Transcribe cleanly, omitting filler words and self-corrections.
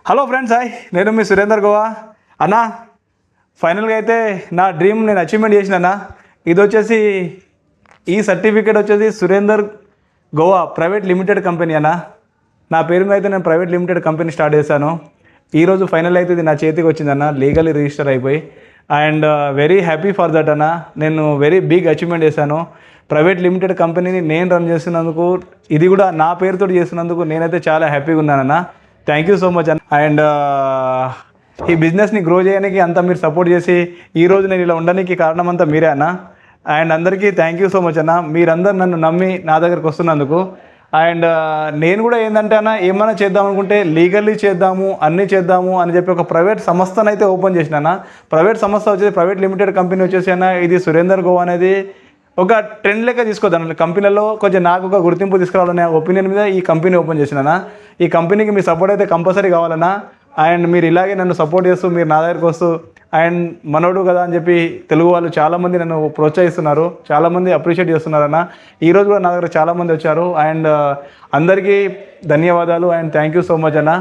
Hello friends, hi. నేను మీ సురేందర్ గోవా అన్న. ఫైనల్గా అయితే నా డ్రీమ్ నేను అచీవ్మెంట్ చేసిన అన్న. ఇది వచ్చేసి ఈ సర్టిఫికేట్ వచ్చేసి Surender Goa private limited company అన్న. నా పేరు మీద అయితే నేను ప్రైవేట్ లిమిటెడ్ కంపెనీ స్టార్ట్ చేశాను. ఈరోజు ఫైనల్ అయితే ఇది నా చేతికి వచ్చిందన్న, లీగల్లీ రిజిస్టర్ అయిపోయి. And very happy for that అన్న. నేను వెరీ బిగ్ అచీవ్మెంట్ చేశాను. ప్రైవేట్ లిమిటెడ్ కంపెనీని నేను రన్ చేస్తున్నందుకు, ఇది కూడా నా పేరుతో చేస్తున్నందుకు నేనైతే చాలా హ్యాపీగా ఉన్నానన్న. థ్యాంక్ యూ సో మచ్ అన్న. అండ్ ఈ బిజినెస్ని గ్రో చేయడానికి అంతా మీరు సపోర్ట్ చేసి ఈరోజు నేను ఇలా ఉండడానికి కారణం అంతా మీరే అన్న. అండ్ అందరికీ థ్యాంక్ యూ సో మచ్ అన్న. మీరందరూ నన్ను నమ్మి నా దగ్గరకు వస్తున్నందుకు. అండ్ నేను కూడా ఏంటంటే అన్న, ఏమైనా చేద్దాం అనుకుంటే లీగల్లీ చేద్దాము, అన్నీ చేద్దాము అని చెప్పి ఒక ప్రైవేట్ సంస్థను అయితే ఓపెన్ చేసిన అన్న. ప్రైవేట్ సంస్థ వచ్చేసి ప్రైవేట్ లిమిటెడ్ కంపెనీ వచ్చేసి అన్న, ఇది సురేందర్ గోవా అనేది ఒక ట్రెండ్ లెక్క తీసుకోవద్దాను. కంపెనీలో కొంచెం నాకు ఒక గుర్తింపు తీసుకురావాలనే ఒపీనియన్ మీద ఈ కంపెనీ ఓపెన్ చేసినా. ఈ కంపెనీకి మీ సపోర్ట్ అయితే కంపల్సరీ కావాలన్నా. అండ్ మీరు ఇలాగే నన్ను సపోర్ట్ చేస్తూ మీరు నా దగ్గరకు వస్తూ, అండ్ మనోడు కదా అని చెప్పి తెలుగు వాళ్ళు చాలామంది నన్ను ప్రోత్సహిస్తున్నారు, చాలామంది అప్రిషియేట్ చేస్తున్నారన్న. ఈరోజు కూడా నా దగ్గర చాలామంది వచ్చారు. అండ్ అందరికీ ధన్యవాదాలు and thank you so much అన్న.